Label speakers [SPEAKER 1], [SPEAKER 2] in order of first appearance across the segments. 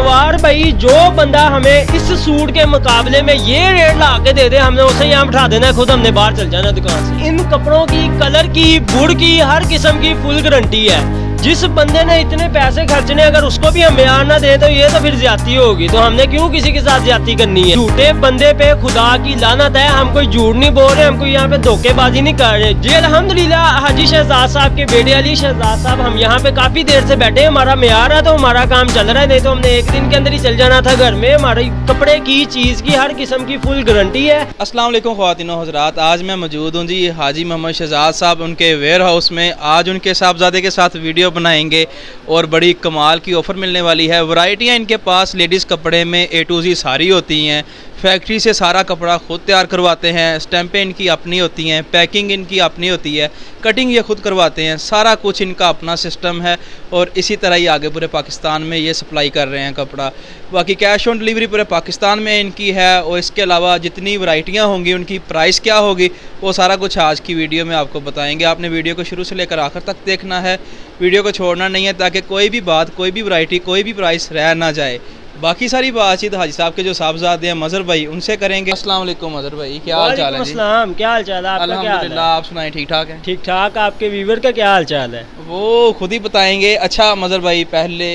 [SPEAKER 1] अनवार भाई, जो बंदा हमें इस सूट के मुकाबले में ये रेट ला के दे दे, हमने उसे यहाँ बिठा देना है, खुद हमने बाहर चल जाना दुकान से। इन कपड़ों की, कलर की, बुढ़ की, हर किस्म की फुल गारंटी है। जिस बंदे ने इतने पैसे खर्चने, अगर उसको भी हम बयान ना दे तो ये तो फिर ज्यादती होगी। तो हमने क्यों किसी के साथ ज्यादती करनी है? झूठे बंदे पे खुदा की लानत है। हम कोई झूठ नहीं बोल रहे, हम कोई यहाँ पे धोखेबाजी नहीं कर रहे। जी अल्हम्दुलिल्लाह, हाजी शहजाद साहब के बेटे अली शहजाद साहब, हम यहाँ पे काफी देर से बैठे हैं। हमारा मेयार है तो हमारा काम चल रहा है, नहीं तो हमने एक दिन के अंदर ही चल जाना था घर में। हमारी कपड़े की, चीज की, हर किस्म की फुल गारंटी है।
[SPEAKER 2] अस्सलाम वालेकुम ख्वातीनो हज़रात, आज मैं मौजूद हूँ जी हाजी मोहम्मद शहजाद साहब उनके वेयर हाउस में। आज उनके साहबजादे के साथ वीडियो बनाएंगे और बड़ी कमाल की ऑफ़र मिलने वाली है। वैरायटियाँ इनके पास लेडीज़ कपड़े में A to Z सारी होती हैं। फैक्ट्री से सारा कपड़ा खुद तैयार करवाते हैं। स्टैंपें इनकी अपनी होती हैं, पैकिंग इनकी अपनी होती है, कटिंग ये खुद करवाते हैं। सारा कुछ इनका अपना सिस्टम है और इसी तरह ही आगे पूरे पाकिस्तान में ये सप्लाई कर रहे हैं कपड़ा। बाकी कैश ऑन डिलीवरी पूरे पाकिस्तान में इनकी है। और इसके अलावा जितनी वैरायटियाँ होंगी, उनकी प्राइस क्या होगी, वो सारा कुछ आज की वीडियो में आपको बताएंगे। आपने वीडियो को शुरू से लेकर आखिर तक देखना है, वीडियो को छोड़ना नहीं है, ताकि कोई भी बात, कोई भी वैरायटी, कोई भी प्राइस रह ना जाए। बाकी सारी बातचीत हाजी साहब के जो साहबजादे हैं मजहर भाई, उनसे करेंगे। अस्सलाम वालेकुम मजहर भाई, क्या हाल चाल है?
[SPEAKER 1] अस्सलाम, क्या हाल चाल है आपका?
[SPEAKER 2] अल्हम्दुलिल्लाह, आप सुनाएं, ठीक ठाक है?
[SPEAKER 1] ठीक ठाक। आपके व्यूवर का क्या हाल चाल है?
[SPEAKER 2] वो खुद ही बताएंगे। अच्छा मजहर भाई, पहले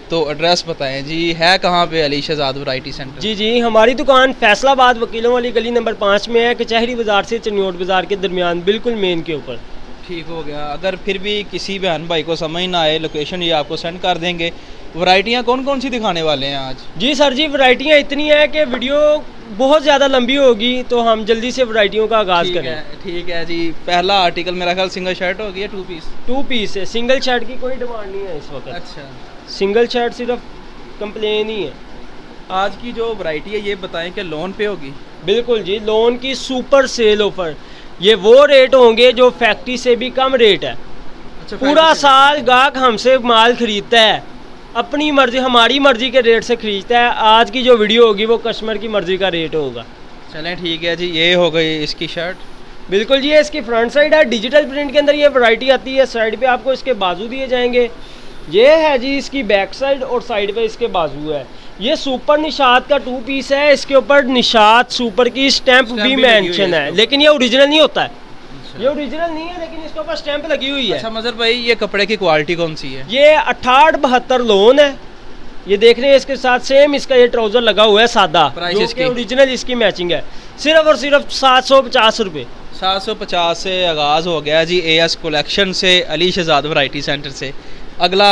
[SPEAKER 2] तो एड्रेस बताएं जी, है कहाँ पे अली शहजाद वैरायटी सेंटर?
[SPEAKER 1] जी, हमारी दुकान फैसलाबाद वकीलों वाली गली नंबर 5 में है, कचहरी बाजार से चनियोट बाजार के दरमियान, बिल्कुल मेन के ऊपर।
[SPEAKER 2] ठीक हो गया। अगर फिर भी किसी बहन भाई को समझ ना आए, लोकेशन ये आपको सेंड कर देंगे। वैरायटियाँ कौन कौन सी दिखाने वाले हैं आज? जी
[SPEAKER 1] सर जी, वैरायटियाँ इतनी हैं कि वीडियो बहुत ज़्यादा लंबी होगी, तो हम जल्दी से वैरायटियों का आगाज़ करें।
[SPEAKER 2] ठीक है जी। पहला आर्टिकल मेरा ख्याल सिंगल शर्ट होगी या टू पीस
[SPEAKER 1] है। सिंगल शर्ट की कोई डिमांड नहीं है इस वक्त।
[SPEAKER 2] अच्छा,
[SPEAKER 1] सिंगल शर्ट सिर्फ कंप्लेन ही है।
[SPEAKER 2] आज की जो वैरायटी है ये बताएं कि लोन पे होगी?
[SPEAKER 1] बिल्कुल जी, लोन की सुपर सेल ऑफर। ये वो रेट होंगे जो फैक्ट्री से भी कम रेट है।
[SPEAKER 2] अच्छा,
[SPEAKER 1] पूरा साल गाहक हमसे माल खरीदता है, अपनी मर्जी, हमारी मर्जी के रेट से खरीदता है। आज की जो वीडियो होगी वो कस्टमर की मर्जी का रेट होगा।
[SPEAKER 2] चलें ठीक है जी। ये हो गई इसकी शर्ट।
[SPEAKER 1] बिल्कुल जी, ये इसकी फ्रंट साइड है। डिजिटल प्रिंट के अंदर ये वैरायटी आती है। साइड पे आपको इसके बाजू दिए जाएंगे। ये है जी इसकी बैक साइड और साइड पे इसके बाजू है। ये सुपर निशात का 2 पीस है। इसके ऊपर निशात सुपर की स्टैंप भी मेंशन है, लेकिन ये ओरिजिनल नहीं होता है। ये ओरिजिनल नहीं है, लेकिन इसके ऊपर स्टैंप लगी हुई है।
[SPEAKER 2] अच्छा मजहर भाई, ये कपड़े की क्वालिटी कौन सी है?
[SPEAKER 1] ये 68-72 लोन है। ये देख रहे हैं, इसके साथ सेम इसका ये ट्राउजर लगा हुआ है सादा, जो कि ओरिजिनल इसकी मैचिंग है। सिर्फ और सिर्फ 750 रुपये।
[SPEAKER 2] 750 से आगाज हो गया जी AS कलेक्शन से, अली शहजाद वैरायटी सेंटर से। अगला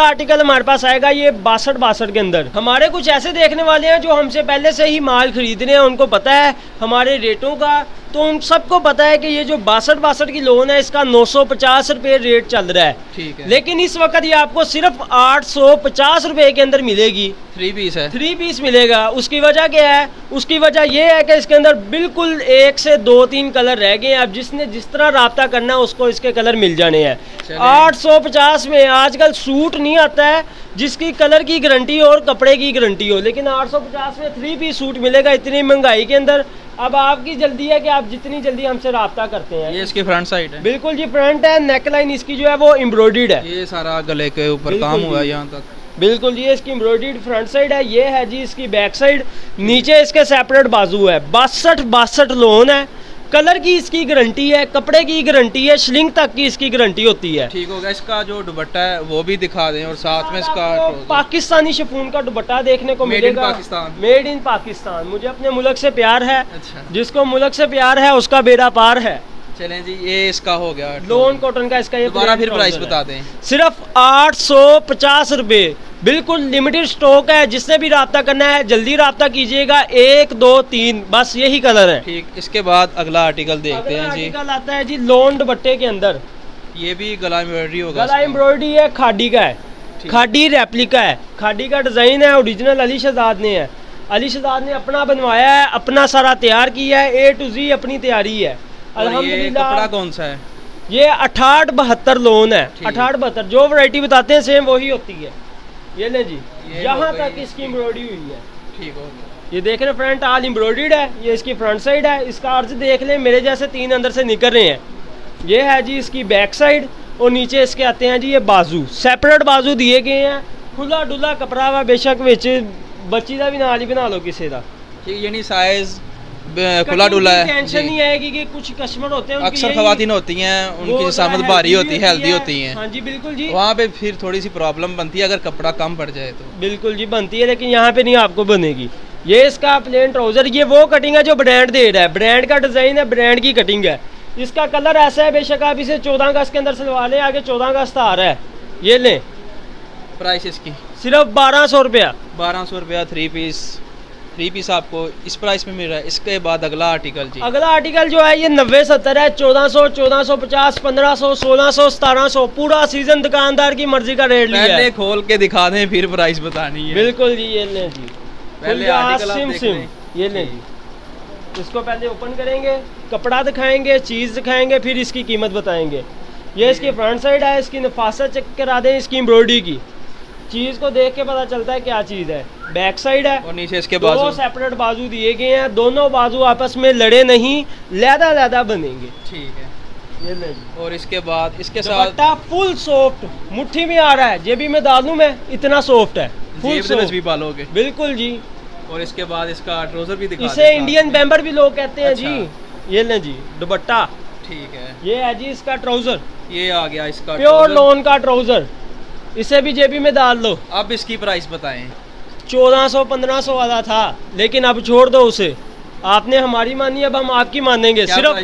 [SPEAKER 2] आर्टिकल
[SPEAKER 1] हमारे पास आएगा ये 62 के अंदर। हमारे कुछ ऐसे देखने वाले हैं जो हमसे पहले से ही माल खरीद रहे हैं, उनको पता है हमारे रेटों का। तो उन सबको पता है कि ये जो 62 की लोन है, इसका 950 रुपये रेट चल रहा है।
[SPEAKER 2] ठीक है।
[SPEAKER 1] लेकिन इस वक्त ये आपको सिर्फ 850 रुपये के अंदर मिलेगी।
[SPEAKER 2] 3 पीस है।
[SPEAKER 1] 3 पीस मिलेगा। उसकी वजह क्या है? उसकी वजह ये है कि इसके अंदर बिल्कुल 1 से 2-3 कलर रह गए हैं। अब जिसने जिस तरह राब्ता करना है उसको इसके कलर मिल जाने हैं। 850 में आजकल सूट नहीं आता है जिसकी कलर की गारंटी हो और कपड़े की गारंटी हो, लेकिन 850 में 3 पीस सूट मिलेगा इतनी महंगाई के अंदर। अब आपकी जल्दी है कि आप जितनी जल्दी हमसे राब्ता करते हैं।
[SPEAKER 2] ये इसकी फ्रंट साइड है।
[SPEAKER 1] बिल्कुल जी, फ्रंट है। नेकलाइन इसकी जो है वो एम्ब्रॉयडर्ड है।
[SPEAKER 2] ये सारा गले के ऊपर काम हुआ है यहाँ तक।
[SPEAKER 1] बिल्कुल जी, इसकी एम्ब्रॉयडर्ड फ्रंट साइड है। ये है जी इसकी बैक साइड। नीचे इसके सेपरेट बाजू है। 62 लोन है। कलर की इसकी गारंटी है, कपड़े की गारंटी है, श्लिंग तक की इसकी गारंटी होती है।
[SPEAKER 2] ठीक होगा। इसका जो दुपट्टा है वो भी दिखा दें और साथ में इसका
[SPEAKER 1] पाकिस्तानी शिफॉन का दुपट्टा देखने को मिलेगा। Made in Pakistan. मुझे अपने मुल्क से प्यार है।
[SPEAKER 2] अच्छा।
[SPEAKER 1] जिसको मुल्क से प्यार है उसका बेड़ा पार है।
[SPEAKER 2] चलें जी, ये इसका हो गया
[SPEAKER 1] लोन कॉटन का। इसका ये
[SPEAKER 2] दोबारा फिर प्राइस बता दें।
[SPEAKER 1] सिर्फ 850 रुपये। बिल्कुल लिमिटेड स्टॉक है। जिसने भी राब्ता करना है जल्दी राब्ता कीजिएगा। 1, 2, 3 बस यही कलर है।
[SPEAKER 2] ठीक। इसके बाद अगला आर्टिकल देखते हैं जी।
[SPEAKER 1] आर्टिकल आता है जी लोन दुपट्टे के अंदर।
[SPEAKER 2] ये भी गला एम्ब्रॉयडरी होगा।
[SPEAKER 1] गला एम्ब्रॉयडरी है, खाडी का है। खाडी रेप्लिका है। खाडी का डिजाइन है, ओरिजिनल अली शहजाद ने है। अली शहजाद ने अपना बनवाया है, अपना सारा तैयार किया है। A to Z अपनी तैयारी है।
[SPEAKER 2] अल्हम्दुलिल्लाह। कपड़ा कौन सा है?
[SPEAKER 1] ये 68-72 लोन है। 68-72 जो वैरायटी बताते हैं सेम वही होती है। ये ले जी, यहाँ तक इसकी एम्ब्रॉयडरी हुई है।
[SPEAKER 2] ठीक हो गया।
[SPEAKER 1] ये देख रहे फ्रंट ऑल एम्ब्रॉयडर्ड है। ये इसकी फ्रंट साइड है। इसका अर्ज देख लें, मेरे जैसे 3 अंदर से निकल रहे हैं। ये है जी इसकी बैक साइड और नीचे इसके आते हैं जी ये बाजू। सेपरेट बाजू दिए गए हैं खुला डुला कपड़ा वा बेशक विच बच्ची दा भी नाल ही बना लो किसी दा,
[SPEAKER 2] यानी साइज खुला डुला है।
[SPEAKER 1] टेंशन नहीं आएगी कि कुछ कस्टमर होते हैं
[SPEAKER 2] अक्सर खवातीन होती हैं उनकी जिसामत भारी होती है, हेल्दी होती हैं।
[SPEAKER 1] हाँ जी बिल्कुल जी,
[SPEAKER 2] वहाँ पे फिर थोड़ी सी प्रॉब्लम बनती है अगर कपड़ा कम पड़ जाए तो।
[SPEAKER 1] बिल्कुल जी बनती है, लेकिन यहाँ पे नहीं आपको बनेगी। ये इसका प्लेन ट्राउजर, ये वो कटिंग है जो ब्रांड दे रहा है, ब्रांड का डिजाइन है, ब्रांड की कटिंग है। इसका कलर ऐसा है, बेशक आप इसे 14 अगस्त के अंदर सिलवा लें, आगे 14 अगस्त आ रहा है। ये लें,
[SPEAKER 2] प्राइस इसकी
[SPEAKER 1] सिर्फ 1200 रुपया।
[SPEAKER 2] 1200 रुपया थ्री पीस आपको इस प्राइस में मिल रहा है। इसके बाद अगला आर्टिकल जी,
[SPEAKER 1] अगला आर्टिकल जो है ये 90-70 है, 1400, 1450, 1500, 1600, 1700, पूरा सीजन दुकानदार की मर्जी का रेट लिया है।
[SPEAKER 2] पहले खोल के दिखा दें फिर प्राइस बतानी है।
[SPEAKER 1] बिल्कुल जी, ये लें जी,
[SPEAKER 2] पहले आर्टिकल आप देख लें।
[SPEAKER 1] ये लें जी, इसको पहले ओपन करेंगे, कपड़ा दिखाएंगे, चीज़ दिखाएंगे, फिर इसकी कीमत बताएंगे। ये इसकी फ्रंट साइड है, इसकी नफासत चेक करा दें, इसकी एम्ब्रॉयडरी की चीज़ को देख के पता चलता है क्या चीज़ है। बैक साइड है
[SPEAKER 2] और नीचे इसके
[SPEAKER 1] बाजू, दो सेपरेट बाजू दिए गए हैं, दोनों बाजू आपस में लड़े नहीं, लैदा बनेंगे। ठीक है, ये ले जी।
[SPEAKER 2] और इसके बाद इसके साथ
[SPEAKER 1] फुल सॉफ्ट, मुट्ठी में आ रहा है, जेबी में डालूं मैं, इतना सॉफ्ट है, फुल सॉफ्ट
[SPEAKER 2] भी पालोगे।
[SPEAKER 1] बिल्कुल जी।
[SPEAKER 2] और इसके बाद इसका ट्राउजर भी दिखा,
[SPEAKER 1] इसे इंडियन बैम्बर भी लोग कहते हैं। अच्छा। जी ये लें जी दुपट्टा,
[SPEAKER 2] ठीक है,
[SPEAKER 1] ये है जी इसका ट्राउजर,
[SPEAKER 2] ये आ गया इसका
[SPEAKER 1] प्योर लॉन का ट्राउजर, इसे भी जेबी में डाल लो।
[SPEAKER 2] अब इसकी प्राइस बताएं।
[SPEAKER 1] 1400-1500 वाला था, लेकिन अब छोड़ दो उसे, आपने हमारी मानी, अब हम आपकी मानेंगे। सिर्फ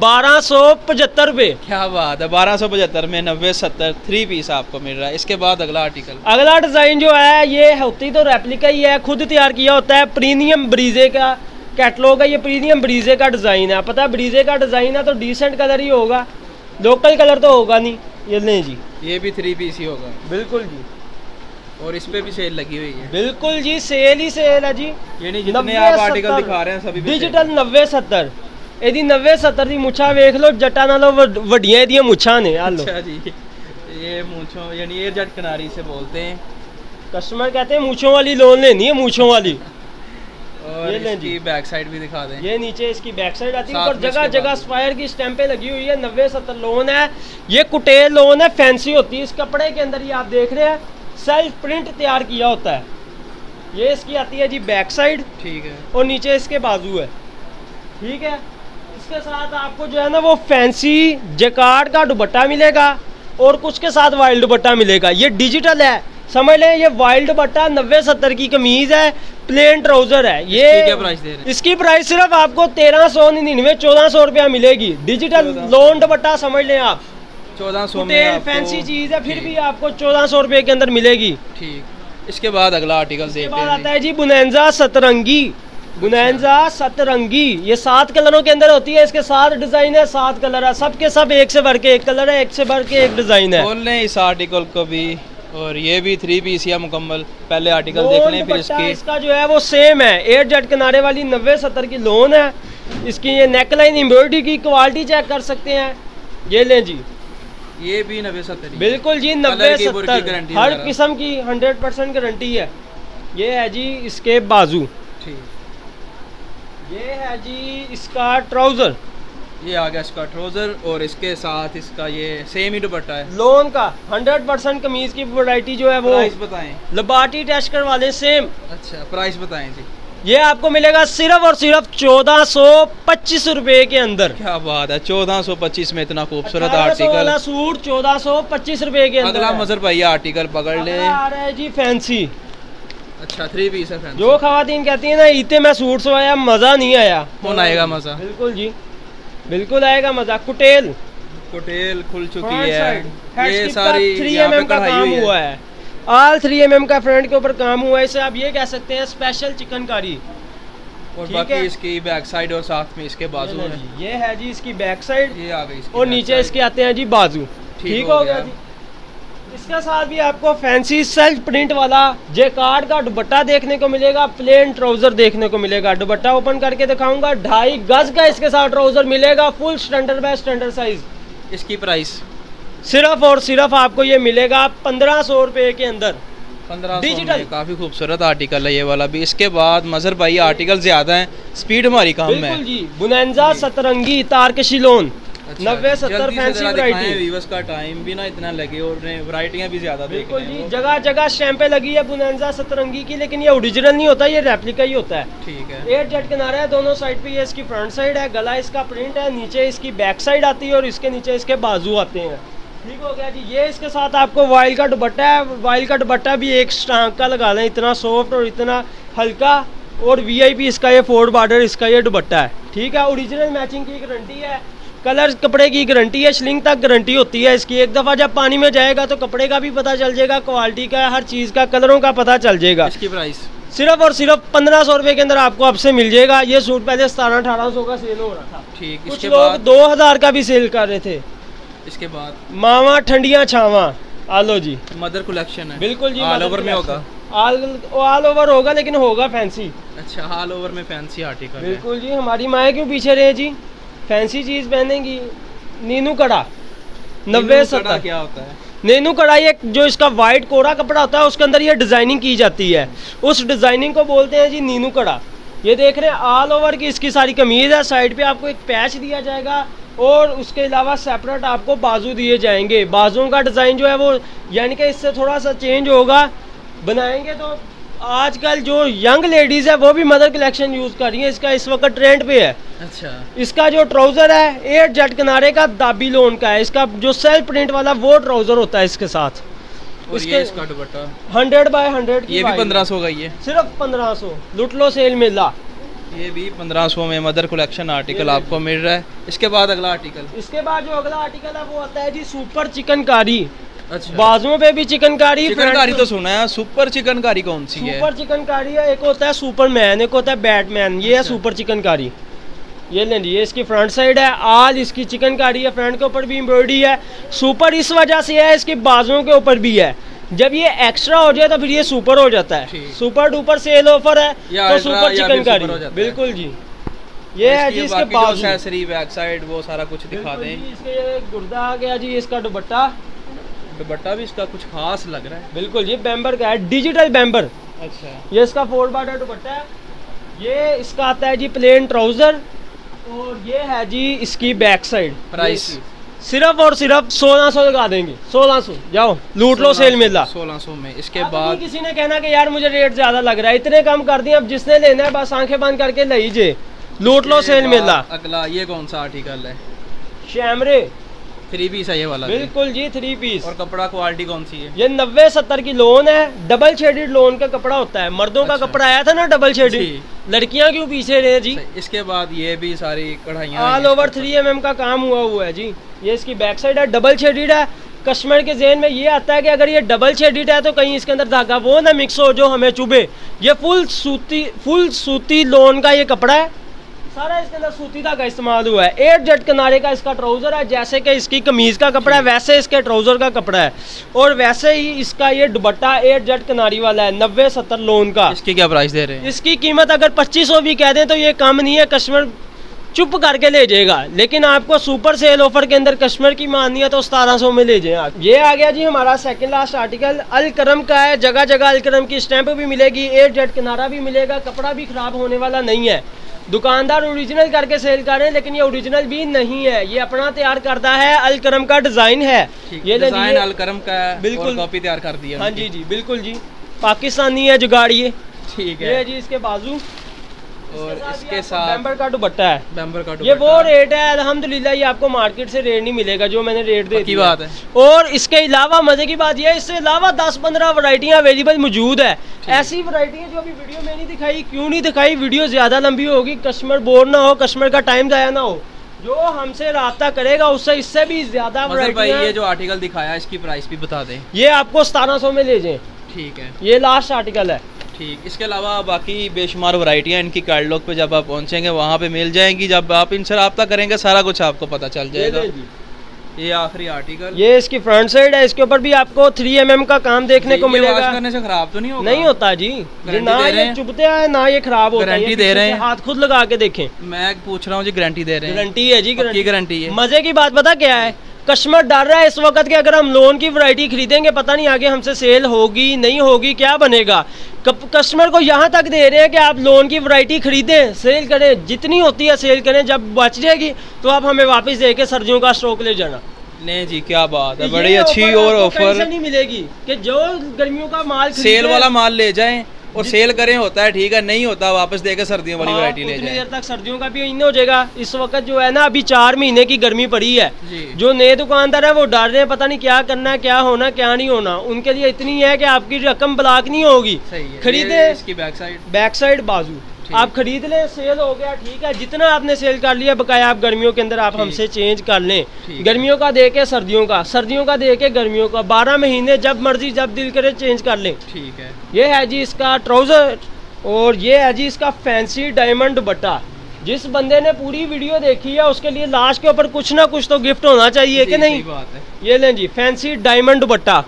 [SPEAKER 1] 1275 रुपए।
[SPEAKER 2] क्या बात है, 1275 में 90-70 थ्री पीस आपको मिल रहा है। इसके बाद अगला आर्टिकल,
[SPEAKER 1] अगला डिजाइन जो है ये होती तो रेप्लिका ही है, खुद तैयार किया होता है, प्रीमियम ब्रीजे का कैटलॉग है। ये प्रीमियम ब्रीजे का डिजाइन है, पता है ब्रीजे का डिजाइन है तो डिसेंट कलर ही होगा, लोकल कलर तो होगा नहीं। ये नहीं जी, ये
[SPEAKER 2] भी थ्री पीस ही होगा।
[SPEAKER 1] बिल्कुल जी,
[SPEAKER 2] और इस पे भी सेल लगी हुई है।
[SPEAKER 1] बिल्कुल जी, सेल ही सेल है जी।
[SPEAKER 2] यानी जितने आप आर्टिकल दिखा रहे हैं सभी
[SPEAKER 1] डिजिटल 90-70। ਇਹਦੀ 90-70 ਦੀ ਮੁੱਛਾਂ ਵੇਖ ਲਓ, ਜੱਟਾਂ ਨਾਲੋਂ ਵੱਡੀਆਂ ਇਹਦੀਆਂ ਮੁੱਛਾਂ ਨੇ। ਆ ਲਓ।
[SPEAKER 2] अच्छा जी, ये मूंछों यानी एयर जट किनारी से बोलते हैं।
[SPEAKER 1] कस्टमर कहते हैं मूंछों वाली लोन लेनी है, मूंछों वाली।
[SPEAKER 2] और ये इसकी बैक साइड भी दिखा दें।
[SPEAKER 1] ये नीचे इसकी बैक साइड आती है, और जगह जगह स्पायर की स्टैंपें लगी हुई है। 90-70 लोन है, ये कुटेल लोन है, फैंसी होती है। इस कपड़े के अंदर ये आप देख रहे हैं सेल्फ प्रिंट तैयार किया होता है। ये इसकी आती है जी बैक साइड, ठीक है, और नीचे इसके बाजू है, ठीक है। इसके साथ आपको जो है ना वो फैंसी जैकार्ड का दुपट्टा मिलेगा, और कुछ के साथ वाइल्ड दुपट्टा मिलेगा। ये डिजिटल है, समझ लें, ये वाइल्ड दुपट्टा 90-70 की कमीज है, प्लेन ट्राउजर है। ये
[SPEAKER 2] क्या प्राइस दे रहे हैं?
[SPEAKER 1] इसकी प्राइस सिर्फ आपको 1399, 1400 रुपया मिलेगी। डिजिटल लोन दुपट्टा समझ लें आप,
[SPEAKER 2] 1400 में
[SPEAKER 1] फैंसी चीज है, फिर भी आपको 1400 रुपए के अंदर मिलेगी।
[SPEAKER 2] ठीक। इसके बाद अगला आर्टिकल देखते हैं।
[SPEAKER 1] इसके बाद आता है जी बुनैंजा सतरंगी। बुनैंजा सतरंगी, ये 7 कलरों के अंदर होती है। इसके 7 डिजाइन है, 7 कलर है, सबके सब एक से बढ़ के एक कलर है, एक से बढ़ के एक डिजाइन है।
[SPEAKER 2] खोल लें इस आर्टिकल को भी, और ये भी थ्री पीस या मुकम्मल। पहले आर्टिकल देख लें, फिर
[SPEAKER 1] इसका जो है वो सेम है, एयर जेट किनारे वाली 90-70 की लोन है। इसकी ये नेकलाइन एम्ब्रॉयडरी की क्वालिटी चेक कर सकते हैं। ये लें जी,
[SPEAKER 2] ये भी 90-70,
[SPEAKER 1] बिल्कुल जी 90-70, हर किस्म की 100% गारंटी है। ये है जी इसके बाजू, ठीक। ये है जी इसका ट्राउजर,
[SPEAKER 2] ये आ गया इसका ट्राउजर, और इसके साथ इसका ये सेम ही दुपट्टा है
[SPEAKER 1] लोन का। 100% कमीज की वैरायटी जो है वो,
[SPEAKER 2] प्राइस बताएं।
[SPEAKER 1] लिबर्टी टेस्ट करवा लें, सेम।
[SPEAKER 2] अच्छा, प्राइस बताएं जी।
[SPEAKER 1] ये आपको मिलेगा सिर्फ और सिर्फ 1425 रुपए के अंदर।
[SPEAKER 2] क्या बात है, 1425 में इतना खूबसूरत आर्टिकल
[SPEAKER 1] सूट 1425 रुपए के अंदर।
[SPEAKER 2] अगला मजर भाई आर्टिकल पकड़ ले,
[SPEAKER 1] आ रहा है जी फैंसी।
[SPEAKER 2] अच्छा, थ्री पीस है फैंसी।
[SPEAKER 1] जो खवातीन कहती है ना इतने में सूट से आया, मजा नहीं आया,
[SPEAKER 2] कौन आएगा मजा?
[SPEAKER 1] बिल्कुल जी, बिल्कुल आएगा मजा। कुटेल
[SPEAKER 2] खुल चुकी है, ये सारी
[SPEAKER 1] 3mm का काम हुआ है, ऑल 3mm का फ्रंट के ऊपर काम हुआ है। इसे आप ये कह सकते हैं स्पेशल चिकनकारी।
[SPEAKER 2] और बाकी इसकी बैक साइड और साथ में इसके बाजू है।
[SPEAKER 1] ये है जी इसकी बैक साइड,
[SPEAKER 2] ये आ गई,
[SPEAKER 1] और नीचे इसके आते हैं जी बाजू। ठीक हो गया जी। इसके साथ भी आपको फैंसी सेल्फ प्रिंट वाला जैकार्ड का दुपट्टा देखने को मिलेगा, प्लेन ट्राउजर देखने को मिलेगा। दुपट्टा ओपन करके दिखाऊंगा, 2.5 गज का इसके साथ ट्राउजर मिलेगा, full standard by standard size.
[SPEAKER 2] इसकी प्राइस
[SPEAKER 1] सिर्फ और सिर्फ आपको ये मिलेगा 1500 रुपए के अंदर,
[SPEAKER 2] 1500
[SPEAKER 1] डिजिटल।
[SPEAKER 2] काफी खूबसूरत आर्टिकल है ये वाला भी। इसके बाद मजहर भाई आर्टिकल ज्यादा है, स्पीड हमारी काम है।
[SPEAKER 1] बिल्कुल जी, बुनैंजा सतरंगी तारकशी लोन,
[SPEAKER 2] अच्छा,
[SPEAKER 1] 90-70 फैंसी वैरायटी।
[SPEAKER 2] व्यूअर्स का टाइम भी ना इतना लगे और वैरायटियां भी ज्यादा देख
[SPEAKER 1] बिल्कुल
[SPEAKER 2] रहे
[SPEAKER 1] जी,
[SPEAKER 2] हैं।
[SPEAKER 1] जगह जगह स्टैंपें लगी है बुनंजा सतरंगी की, लेकिन ये ओरिजिनल नहीं होता, ये रेप्लिका ही होता है।
[SPEAKER 2] ठीक है।
[SPEAKER 1] 8 जेट किनारा है दोनों साइड पे, ये इसकी फ्रंट साइड है, गला इसका प्रिंट है, नीचे इसकी बैक साइड आती है और इसके नीचे इसके बाजू आते हैं। ठीक हो गया जी। ये इसके साथ आपको वाइल का दुपट्टा है, वाइल का दुपट्टा भी एक स्टांक का लगा लें, इतना सॉफ्ट और इतना हल्का, और वीआईपी इसका ये फोर्ड बॉर्डर इसका ये दुपट्टा है। ठीक है, ओरिजिनल मैचिंग की गारंटी है, कलर कपड़े की गारंटी है, श्लिंग तक गारंटी होती है इसकी। एक दफ़ा जब पानी में जाएगा तो कपड़े का भी पता चल जाएगा, क्वालिटी का, हर चीज़ का, कलरों का पता चल जाएगा।
[SPEAKER 2] इसकी प्राइस
[SPEAKER 1] सिर्फ और सिर्फ 1500 रुपये के अंदर आपको आपसे मिल जाएगा। ये सूट पहले 1700-1800 का सेल हो रहा था।
[SPEAKER 2] ठीक।
[SPEAKER 1] कुछ
[SPEAKER 2] इसके
[SPEAKER 1] लोग
[SPEAKER 2] बाद
[SPEAKER 1] 2000 का भी सेल कर रहे थे।
[SPEAKER 2] इसके बाद
[SPEAKER 1] मावा ठंडियाँ छावा, आलो जी,
[SPEAKER 2] मदर कलेक्शन है।
[SPEAKER 1] बिल्कुल जी,
[SPEAKER 2] ऑल ओवर में होगा।
[SPEAKER 1] ऑल ओवर होगा, लेकिन होगा फैंसी।
[SPEAKER 2] अच्छा, ऑल ओवर में फैंसी आर्टिकल है।
[SPEAKER 1] बिल्कुल जी, हमारी माएँ क्यों पीछे रहे जी, फैंसी चीज़ पहनेंगी। नीनू कड़ा 90-70
[SPEAKER 2] क्या होता है?
[SPEAKER 1] नीनू कढ़ाई, एक जो इसका वाइट कोरा कपड़ा होता है उसके अंदर ये डिजाइनिंग की जाती है, उस डिजाइनिंग को बोलते हैं जी नीनू कड़ा। ये देख रहे हैं ऑल ओवर की इसकी सारी कमीज है, साइड पे आपको एक पैच दिया जाएगा और उसके अलावा सेपरेट आपको बाजू दिए जाएंगे। बाजुओं का डिज़ाइन जो है वो यानी कि इससे थोड़ा सा चेंज होगा, बनाएंगे। तो आजकल जो यंग लेडीज़ है वो भी मदर कलेक्शन यूज़ कर रही है, इसका इस वक्त ट्रेंड पे है।
[SPEAKER 2] अच्छा।
[SPEAKER 1] इसका जो ट्राउज़र है 8 जेट किनारे का दाबी लोन का है, इसका जो सेल्फ प्रिंट वाला वो ट्राउज़र होता है इसके साथ।
[SPEAKER 2] और ये इसका दुपट्टा
[SPEAKER 1] 100 बाय 100 की,
[SPEAKER 2] ये भी 1500 का ही है।
[SPEAKER 1] सिर्फ 1500, लुट लो सेल मेला।
[SPEAKER 2] ये भी 1500 में मदर कलेक्शन आर्टिकल आपको मिल रहा है। इसके बाद अगला आर्टिकल,
[SPEAKER 1] इसके बाद जो अगला आर्टिकल है वो आता है जी सुपर चिकनकारी।
[SPEAKER 2] अच्छा,
[SPEAKER 1] बाजुओं पे भी चिकनकारी।
[SPEAKER 2] चिकनकारी तो सुना है, सुपर चिकनकारी कौन सी है?
[SPEAKER 1] सुपर चिकनकारी है, एक होता है सुपरमैन, एक होता है बैटमैन, ये है सुपर चिकनकारी। ये लें जी, ये इसकी फ्रंट साइड है, आज इसकी चिकनकारी है, फ्रंट के ऊपर भी एम्ब्रॉयडरी है। सुपर इस वजह से है, इसकी बाजुओं के ऊपर भी है। जब ये एक्स्ट्रा हो जाए तो फिर ये सुपर हो जाता है। सुपर डुपर सेल ऑफर है तो सुपर चिकनकारी, बिल्कुल जी। ये है जी इसके बाजू,
[SPEAKER 2] एक्सेसरी, बैक साइड, वो सारा कुछ दिखा दें।
[SPEAKER 1] इसके ये गुर्दा आ गया जी, इसका दुपट्टा,
[SPEAKER 2] दुपट्टा भी इसका कुछ खास लग रहा है।
[SPEAKER 1] बिल्कुल ये बैम्बर का है, डिजिटल बैम्बर।
[SPEAKER 2] अच्छा।
[SPEAKER 1] ये इसका फोर्ड बॉर्डर दुपट्टा है। ये इसका आता है जी प्लेन ट्राउजर, और ये है जी इसकी बैक साइड।
[SPEAKER 2] प्राइस
[SPEAKER 1] सिर्फ और सिर्फ 1600 लगा देंगे। 1600, जाओ लूट लो सेल मेला
[SPEAKER 2] 1600 में। इसके बाद
[SPEAKER 1] किसी ने कहना कि यार मुझे रेट ज्यादा लग रहा है, इतने कम कर दिए, अब जिसने लेना है बस आंखें बंद करके ले लीजिए, लूट लो सेल मेला।
[SPEAKER 2] अगला ये कौन सा आर्टिकल है?
[SPEAKER 1] शैमरे
[SPEAKER 2] 3 पीस है ये वाला?
[SPEAKER 1] बिल्कुल जी 3 पीस।
[SPEAKER 2] और कपड़ा क्वालिटी कौन सी है?
[SPEAKER 1] ये 90-70 की लोन है, डबल शेडेड लोन का कपड़ा होता है। मर्दों का कपड़ा आया था ना डबल शेडेड, लड़कियां क्यों पीछे रहे जी।
[SPEAKER 2] इसके बाद ये भी सारी कढ़ाइयाँ
[SPEAKER 1] ऑल ओवर 3 mm का काम हुआ है जी। ये इसकी बैक साइड है, डबल शेडेड है। कस्टमर के ज़हन में ये आता है कि अगर ये डबल शेडेड है तो कहीं इसके अंदर धागा वो ना मिक्स हो जो हमें चुभे। ये फुल सूती लोन का ये कपड़ा है, सारा इसके अंदर सूती धागा इस्तेमाल हुआ है। 8 जेट किनारे का इसका ट्राउजर है, जैसे कि इसकी कमीज का कपड़ा है वैसे इसके ट्राउजर का कपड़ा है, और वैसे ही इसका ये दुपट्टा 8 जेट किनारी वाला है 90-70 लोन का।
[SPEAKER 2] इसकी क्या प्राइस दे रहे हैं?
[SPEAKER 1] इसकी कीमत अगर 2500 भी कह दें तो ये कम नहीं है, कस्टमर चुप करके ले जाएगा। लेकिन आपको सुपर सेल ऑफर के अंदर कस्टमर की माननी है तो 1700 में ले जाए आप। ये आ गया जी हमारा सेकंड लास्ट आर्टिकल, अल करम का है। जगह जगह अल करम की स्टैंप भी मिलेगी, 8 जेट किनारा भी मिलेगा, कपड़ा भी खराब होने वाला नहीं है। दुकानदार ओरिजिनल करके सेल कर रहे हैं, लेकिन ये ओरिजिनल भी नहीं है, ये अपना तैयार करता है, अल करम का डिजाइन है।
[SPEAKER 2] ये डिजाइन अल करम का है,
[SPEAKER 1] बिल्कुल
[SPEAKER 2] कॉपी तैयार कर दी है।
[SPEAKER 1] हाँ जी जी बिल्कुल जी, पाकिस्तानी है जुगाड़ ये।
[SPEAKER 2] ठीक है।
[SPEAKER 1] ये जी इसके बाजू
[SPEAKER 2] और इसके साथ
[SPEAKER 1] बैम्बर का दुपट्टा है।
[SPEAKER 2] बैम्बर का
[SPEAKER 1] ये वो रेट है अल्हम्दुलिल्लाह, ये आपको मार्केट से रेट नहीं मिलेगा जो मैंने रेट दे
[SPEAKER 2] की बात है।
[SPEAKER 1] और इसके अलावा मजे की बात ये है, इससे अलावा 10-15 वैरायटियां अवेलेबल मौजूद है। ऐसी वैरायटियां जो अभी वीडियो में नहीं दिखाई, क्यों नहीं दिखाई? वीडियो ज्यादा लंबी होगी, कस्टमर बोर ना हो, कस्टमर का टाइम जाया ना हो। जो हमसे राब्ता करेगा उससे इससे भी ज्यादा वैरायटियां।
[SPEAKER 2] ये जो आर्टिकल दिखाया इसकी प्राइस भी बता दें।
[SPEAKER 1] ये आपको 1700 में ले जाए।
[SPEAKER 2] ठीक है,
[SPEAKER 1] ये लास्ट आर्टिकल है।
[SPEAKER 2] ठीक। इसके अलावा बाकी बेशुमार वैरायटियाँ इनकी कैटलॉग पे जब आप पहुंचेंगे वहाँ पे मिल जाएंगी। जब आप इनसे रब्ता करेंगे सारा कुछ आपको पता चल जाएगा। ये आखिरी आर्टिकल,
[SPEAKER 1] ये इसकी फ्रंट साइड है, इसके ऊपर भी आपको 3 mm का काम देखने को मिलेगा।
[SPEAKER 2] वॉश करने से खराब तो नहीं होगा?
[SPEAKER 1] नहीं होता जी, ना ये चुभते हैं ना ये खराब होता है।
[SPEAKER 2] गारंटी दे रहे हैं,
[SPEAKER 1] हाथ खुद लगा के देखें।
[SPEAKER 2] मैं पूछ रहा हूँ जी, गारंटी दे रहे हैं?
[SPEAKER 1] गारंटी है जी,
[SPEAKER 2] गारंटी है।
[SPEAKER 1] मजे की बात पता क्या है, कस्टमर डर रहा है इस वक्त कि अगर हम लोन की वैरायटी खरीदेंगे पता नहीं आगे हमसे सेल होगी नहीं होगी, क्या बनेगा। कस्टमर को यहाँ तक दे रहे हैं कि आप लोन की वैरायटी खरीदें, सेल करें, जितनी होती है सेल करें, जब बच जाएगी तो आप हमें वापस दे के सर्दियों का स्टॉक ले जाना।
[SPEAKER 2] नहीं जी, क्या बात है, बड़ी अच्छी और ऑफर
[SPEAKER 1] नहीं मिलेगी कि जो गर्मियों का माल
[SPEAKER 2] सेल वाला माल ले जाएं और सेल करें, होता है ठीक है, नहीं होता वापस देकर सर्दियों वाली वैरायटी ले जाएं।
[SPEAKER 1] देर तक सर्दियों का भी इन हो जाएगा। इस वक्त जो है ना, अभी 4 महीने की गर्मी पड़ी है, जो नए दुकानदार है वो डर रहे हैं पता नहीं क्या करना है, क्या होना क्या नहीं होना। उनके लिए इतनी है कि आपकी रकम ब्लॉक नहीं होगी। खरीदे इसकी बैक साइड बाजू आप खरीद लें, सेल हो गया ठीक है, जितना आपने सेल कर लिया बकाया आप गर्मियों के अंदर आप हमसे चेंज कर लें। गर्मियों का दे के सर्दियों का, सर्दियों का दे के गर्मियों का, 12 महीने जब मर्जी जब दिल करे चेंज कर लें।
[SPEAKER 2] ठीक है,
[SPEAKER 1] ये है जी इसका ट्राउजर और ये है जी इसका फैंसी डायमंड दुपट्टा। जिस बंदे ने पूरी वीडियो देखी है उसके लिए लास्ट के ऊपर कुछ ना कुछ तो गिफ्ट होना चाहिए कि नहीं।
[SPEAKER 2] बात है।
[SPEAKER 1] ये लें जी फैंसी डायमंड दुपट्टा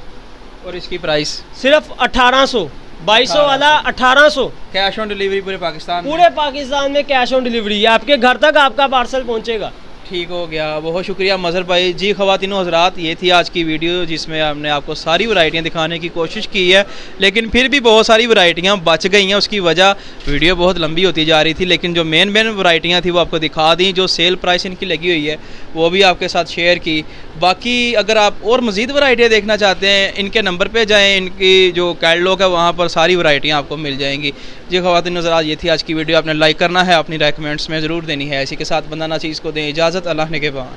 [SPEAKER 2] और इसकी प्राइस
[SPEAKER 1] सिर्फ 1800, 2200 वाला 1800।
[SPEAKER 2] कैश ऑन डिलीवरी पूरे
[SPEAKER 1] पाकिस्तान में कैश ऑन डिलीवरी है, आपके घर तक आपका पार्सल पहुंचेगा।
[SPEAKER 2] ठीक हो गया, बहुत शुक्रिया मज़हर भाई जी। ख़वातीनो हज़रात, ये थी आज की वीडियो जिसमें हमने आपको सारी वैरायटियाँ दिखाने की कोशिश की है, लेकिन फिर भी बहुत सारी वैरायटियाँ बच गई हैं। उसकी वजह वीडियो बहुत लंबी होती जा रही थी, लेकिन जो मेन वैरायटियाँ थी वो आपको दिखा दी, जो सेल प्राइस इनकी लगी हुई है वो भी आपके साथ शेयर की। बाकी अगर आप और मज़ीद वैरायटियाँ देखना चाहते हैं, इनके नंबर पर जाएँ, इनकी जो कैटलॉग है वहाँ पर सारी वैरायटियाँ आपको मिल जाएंगी। जी ख़वातीनो हज़रात, ये थी आज की वीडियो। आपने लाइक करना है, अपनी रेकमेंड्स में ज़रूर देनी है। इसी के साथ बंदा ना चीज़ को दें इजाज़त, अल्लाह ने के बाद।